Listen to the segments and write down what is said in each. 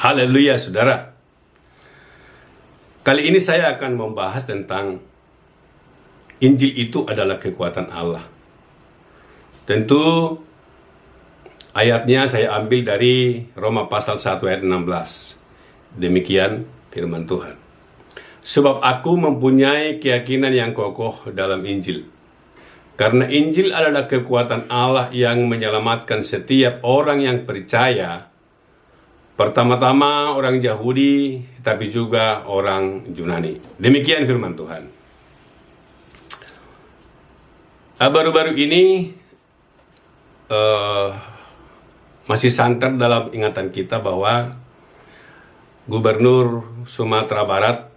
Haleluya, saudara. Kali ini saya akan membahas tentang Injil itu adalah kekuatan Allah. Tentu ayatnya saya ambil dari Roma pasal 1 ayat 16. Demikian firman Tuhan. Sebab aku mempunyai keyakinan yang kokoh dalam Injil. Karena Injil adalah kekuatan Allah yang menyelamatkan setiap orang yang percaya. Pertama-tama orang Yahudi, tapi juga orang Yunani. Demikian firman Tuhan. Baru-baru ini masih santer dalam ingatan kita bahwa Gubernur Sumatera Barat,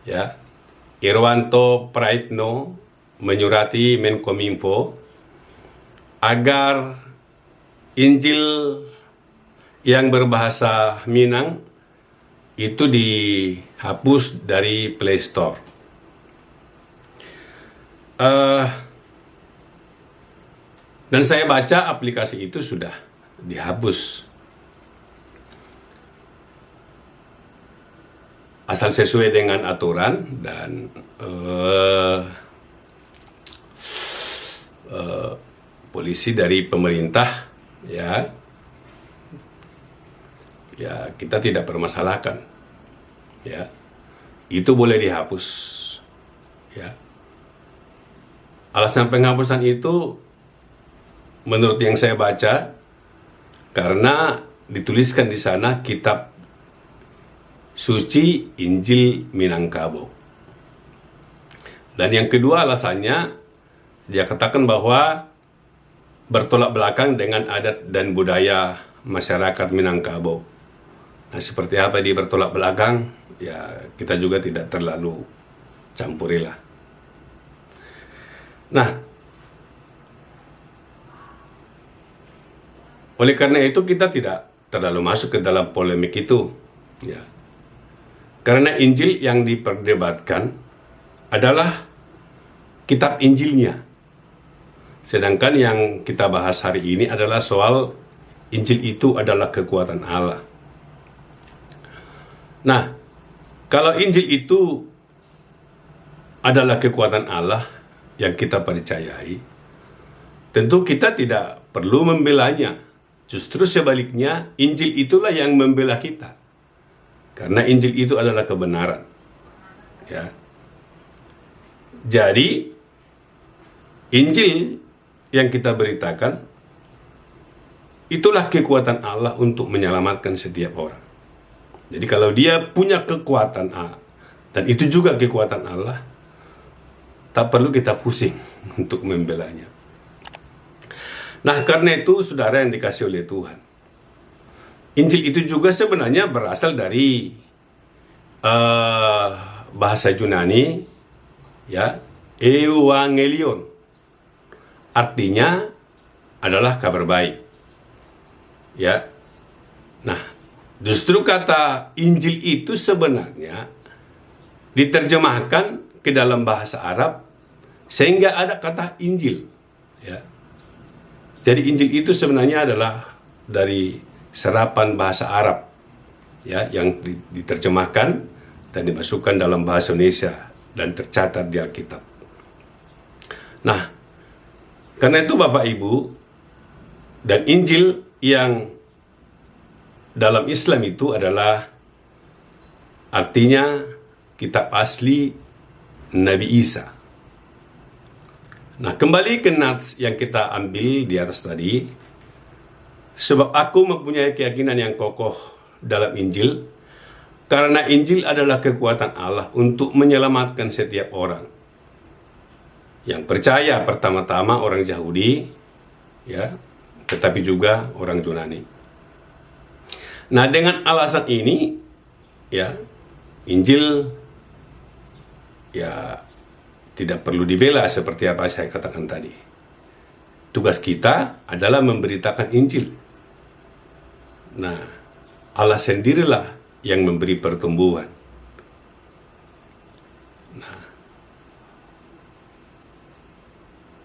ya, Irwanto Praitno menyurati Menkominfo agar Injil yang berbahasa Minang itu dihapus dari Play Store. Dan saya baca aplikasi itu sudah dihapus. Asal sesuai dengan aturan dan polisi dari pemerintah, ya kita tidak permasalahkan, ya itu boleh dihapus, ya. Alasan penghapusan itu menurut yang saya baca karena dituliskan di sana kitab suci Injil Minangkabau. Dan yang kedua alasannya, dia katakan bahwa bertolak belakang dengan adat dan budaya masyarakat Minangkabau. Nah, seperti apa dia bertolak belakang, ya kita juga tidak terlalu campurilah. Nah, oleh karena itu kita tidak terlalu masuk ke dalam polemik itu, ya. Karena Injil yang diperdebatkan adalah kitab Injilnya. Sedangkan yang kita bahas hari ini adalah soal Injil itu adalah kekuatan Allah. Nah, kalau Injil itu adalah kekuatan Allah yang kita percayai, tentu kita tidak perlu membelanya. Justru sebaliknya, Injil itulah yang membela kita. Karena Injil itu adalah kebenaran. Ya. Jadi, Injil yang kita beritakan, itulah kekuatan Allah untuk menyelamatkan setiap orang. Jadi kalau dia punya kekuatan Allah, dan itu juga kekuatan Allah, tak perlu kita pusing untuk membelanya. Nah, karena itu saudara yang dikasih oleh Tuhan, Injil itu juga sebenarnya berasal dari bahasa Yunani, ya, Euangelion. Artinya adalah kabar baik. Ya. Nah, justru kata Injil itu sebenarnya diterjemahkan ke dalam bahasa Arab sehingga ada kata Injil, ya. Jadi Injil itu sebenarnya adalah dari serapan bahasa Arab, ya, yang diterjemahkan dan dimasukkan dalam bahasa Indonesia dan tercatat di Alkitab. Nah, karena itu Bapak Ibu, dan Injil yang dalam Islam itu adalah artinya kitab asli Nabi Isa. Nah, kembali ke nats yang kita ambil di atas tadi. Sebab aku mempunyai keyakinan yang kokoh dalam Injil, karena Injil adalah kekuatan Allah untuk menyelamatkan setiap orang. Yang percaya pertama-tama orang Yahudi, ya, tetapi juga orang Yunani. Nah, dengan alasan ini, ya, Injil, ya, tidak perlu dibela seperti apa saya katakan tadi. Tugas kita adalah memberitakan Injil. Nah, Allah sendirilah yang memberi pertumbuhan. Nah,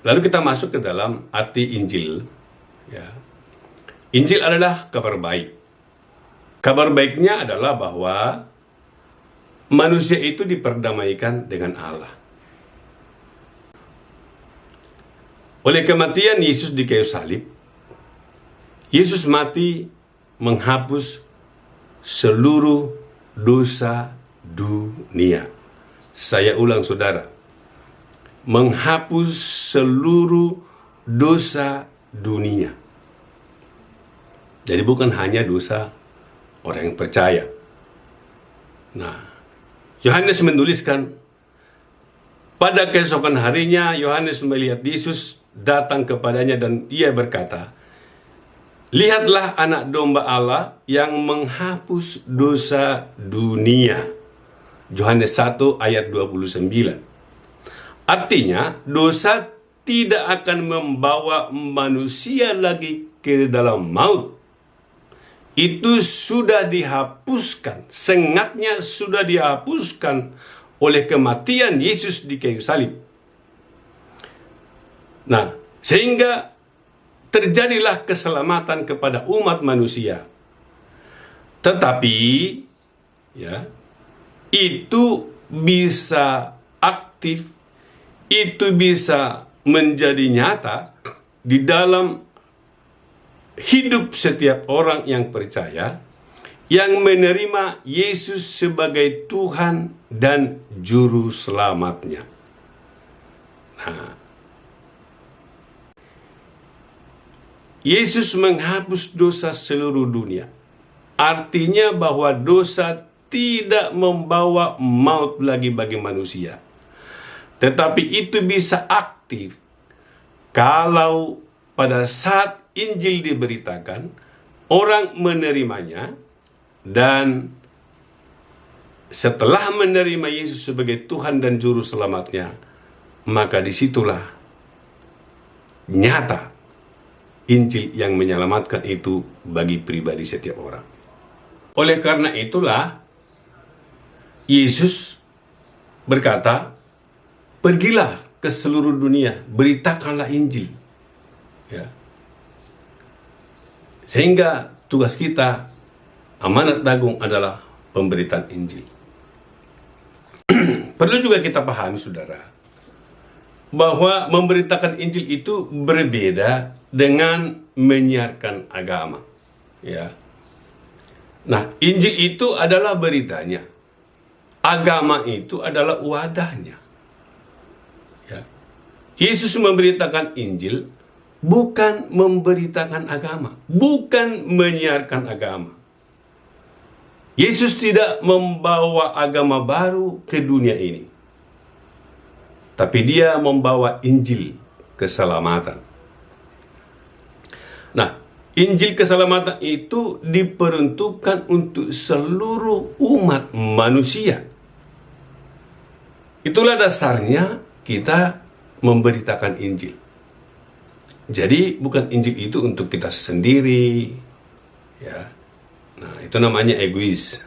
lalu kita masuk ke dalam arti Injil. Ya. Injil adalah kabar baik. Kabar baiknya adalah bahwa manusia itu diperdamaikan dengan Allah. Oleh kematian Yesus di kayu salib, Yesus mati menghapus seluruh dosa dunia. Saya ulang saudara, menghapus seluruh dosa dunia. Jadi bukan hanya dosa orang yang percaya. Nah, Yohanes menuliskan, pada keesokan harinya Yohanes melihat Yesus datang kepadanya dan ia berkata, "Lihatlah anak domba Allah yang menghapus dosa dunia." Yohanes 1 ayat 29. Artinya, dosa tidak akan membawa manusia lagi ke dalam maut. Itu sudah dihapuskan, sengatnya sudah dihapuskan oleh kematian Yesus di kayu salib. Nah, sehingga terjadilah keselamatan kepada umat manusia. Tetapi ya, itu bisa aktif, itu bisa menjadi nyata di dalam hidup setiap orang yang percaya, yang menerima Yesus sebagai Tuhan dan Juru Selamatnya. Nah, Yesus menghapus dosa seluruh dunia. Artinya bahwa dosa tidak membawa maut lagi bagi manusia. Tetapi itu bisa aktif kalau pada saat Injil diberitakan, orang menerimanya, dan setelah menerima Yesus sebagai Tuhan dan Juru Selamatnya, maka disitulah nyata Injil yang menyelamatkan itu bagi pribadi setiap orang. Oleh karena itulah Yesus berkata, "Pergilah ke seluruh dunia, beritakanlah Injil." Ya. Sehingga tugas kita, amanat agung adalah pemberitaan Injil. Perlu juga kita pahami, saudara, bahwa memberitakan Injil itu berbeda dengan menyiarkan agama. Ya. Nah, Injil itu adalah beritanya. Agama itu adalah wadahnya. Ya. Yesus memberitakan Injil, bukan memberitakan agama, bukan menyiarkan agama. Yesus tidak membawa agama baru ke dunia ini, tapi dia membawa Injil keselamatan. Nah, Injil keselamatan itu diperuntukkan untuk seluruh umat manusia. Itulah dasarnya kita memberitakan Injil. Jadi bukan Injil itu untuk kita sendiri, ya. Nah, itu namanya egois.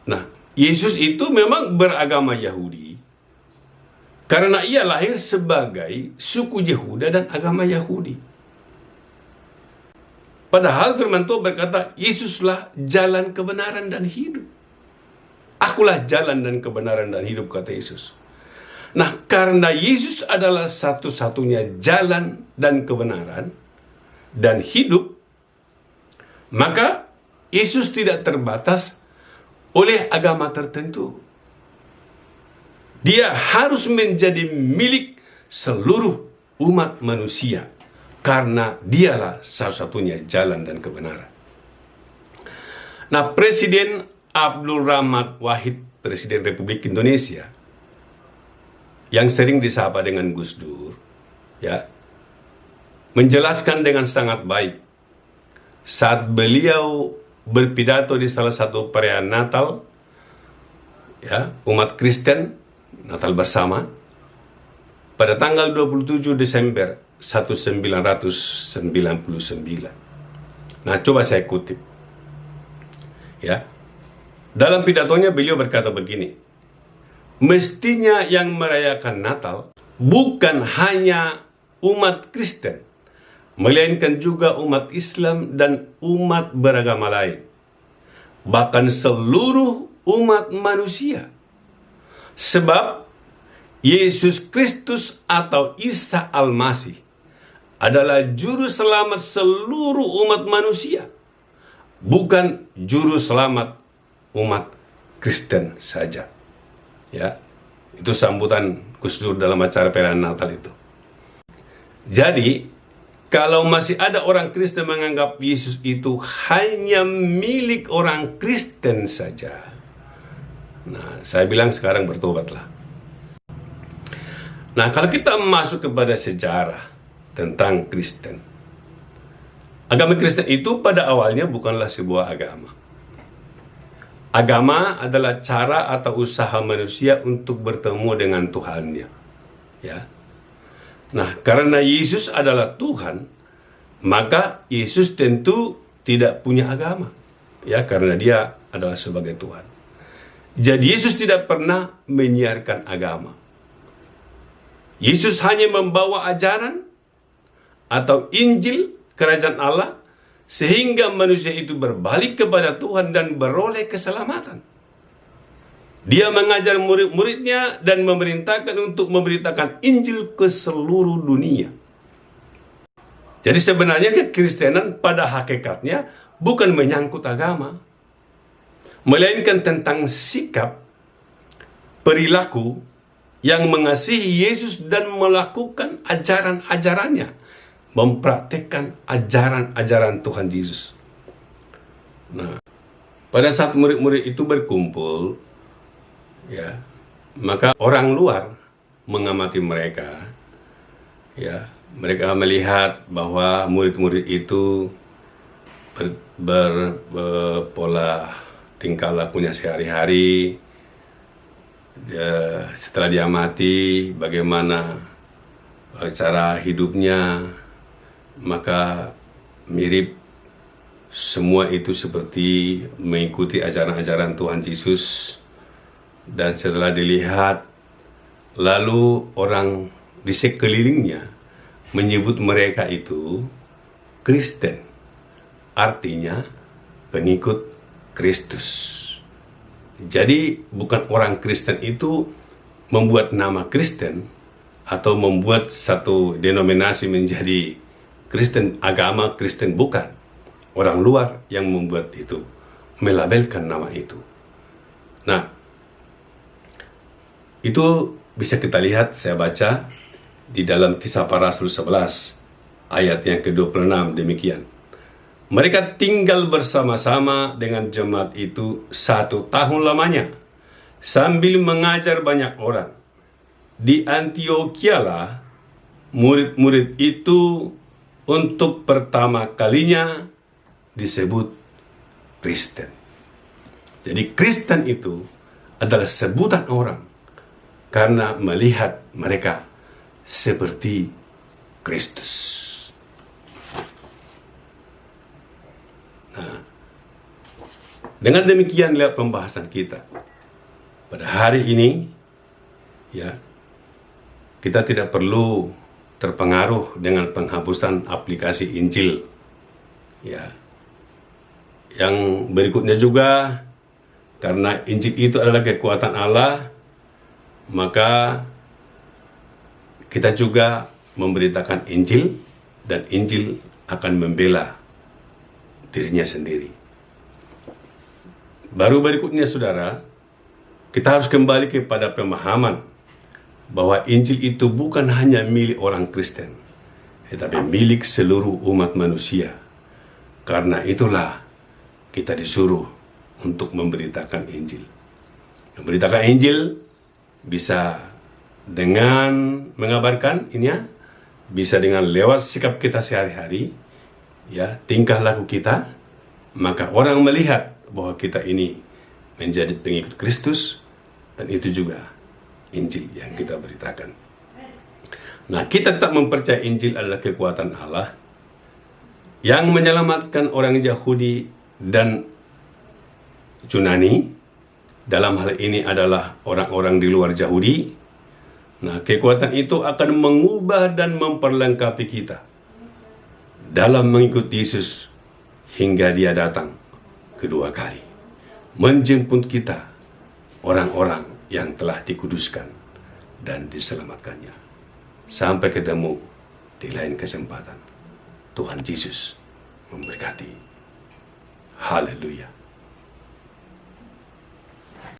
Nah, Yesus itu memang beragama Yahudi karena ia lahir sebagai suku Yehuda dan agama Yahudi. Padahal firman Tuhan berkata, Yesuslah jalan kebenaran dan hidup. Akulah jalan dan kebenaran dan hidup, kata Yesus. Nah, karena Yesus adalah satu-satunya jalan dan kebenaran dan hidup, maka Yesus tidak terbatas oleh agama tertentu. Dia harus menjadi milik seluruh umat manusia, karena dialah satu-satunya jalan dan kebenaran. Nah, Presiden Abdul Rahmat Wahid, Presiden Republik Indonesia, yang sering disapa dengan Gus Dur, ya, menjelaskan dengan sangat baik saat beliau berpidato di salah satu perayaan Natal, ya, umat Kristen, Natal bersama, pada tanggal 27 Desember 1999. Nah, coba saya kutip. Ya. Dalam pidatonya beliau berkata begini, mestinya yang merayakan Natal bukan hanya umat Kristen melainkan juga umat Islam dan umat beragama lain, bahkan seluruh umat manusia. Sebab Yesus Kristus atau Isa Al-Masih adalah juru selamat seluruh umat manusia, bukan juru selamat umat Kristen saja. Ya, itu sambutan Gus Dur dalam acara perayaan Natal itu. Jadi, kalau masih ada orang Kristen menganggap Yesus itu hanya milik orang Kristen saja, nah, saya bilang sekarang bertobatlah. Nah, kalau kita masuk kepada sejarah tentang Kristen, agama Kristen itu pada awalnya bukanlah sebuah agama. Agama adalah cara atau usaha manusia untuk bertemu dengan Tuhannya. Ya. Nah, karena Yesus adalah Tuhan, maka Yesus tentu tidak punya agama. Ya, karena dia adalah sebagai Tuhan. Jadi Yesus tidak pernah menyiarkan agama. Yesus hanya membawa ajaran atau Injil kerajaan Allah sehingga manusia itu berbalik kepada Tuhan dan beroleh keselamatan. Dia mengajar murid-muridnya dan memerintahkan untuk memberitakan Injil ke seluruh dunia. Jadi sebenarnya kekristenan pada hakikatnya bukan menyangkut agama, melainkan tentang sikap, perilaku yang mengasihi Yesus dan melakukan ajaran-ajarannya, mempraktikkan ajaran-ajaran Tuhan Yesus. Nah, pada saat murid-murid itu berkumpul, ya, maka orang luar mengamati mereka, ya, mereka melihat bahwa murid-murid itu berpola tingkah lakunya sehari-hari. Setelah dia mati, bagaimana cara hidupnya, maka mirip semua itu seperti mengikuti ajaran-ajaran Tuhan Yesus. Dan setelah dilihat, lalu orang di sekelilingnya menyebut mereka itu Kristen, artinya pengikut Kristus. Jadi bukan orang Kristen itu membuat nama Kristen atau membuat satu denominasi menjadi Kristen, agama Kristen, bukan. Orang luar yang membuat itu, melabelkan nama itu. Nah, itu bisa kita lihat, saya baca di dalam Kisah Para Rasul 11 ayat yang ke-26 demikian. Mereka tinggal bersama-sama dengan jemaat itu 1 tahun lamanya, sambil mengajar banyak orang. Di Antiochialah murid-murid itu untuk pertama kalinya disebut Kristen. Jadi Kristen itu adalah sebutan orang karena melihat mereka seperti Kristus. Nah, dengan demikian lihat pembahasan kita pada hari ini, ya, kita tidak perlu terpengaruh dengan penghapusan aplikasi Injil. Ya, yang berikutnya juga, karena Injil itu adalah kekuatan Allah, maka kita juga memberitakan Injil, dan Injil akan membela dirinya sendiri. Baru berikutnya, saudara, kita harus kembali kepada pemahaman bahwa Injil itu bukan hanya milik orang Kristen, tetapi milik seluruh umat manusia. Karena itulah kita disuruh untuk memberitakan Injil. Memberitakan Injil bisa dengan mengabarkan ini, ya, bisa dengan lewat sikap kita sehari-hari, ya, tingkah laku kita, maka orang melihat bahwa kita ini menjadi pengikut Kristus, dan itu juga Injil yang kita beritakan. Nah, kita tetap mempercayai Injil adalah kekuatan Allah yang menyelamatkan orang Yahudi dan Yunani. Dalam hal ini adalah orang-orang di luar Yahudi. Nah, kekuatan itu akan mengubah dan memperlengkapi kita dalam mengikuti Yesus hingga Dia datang kedua kali, menjemput kita, orang-orang yang telah dikuduskan dan diselamatkannya. Sampai ketemu di lain kesempatan. Tuhan Yesus memberkati. Haleluya.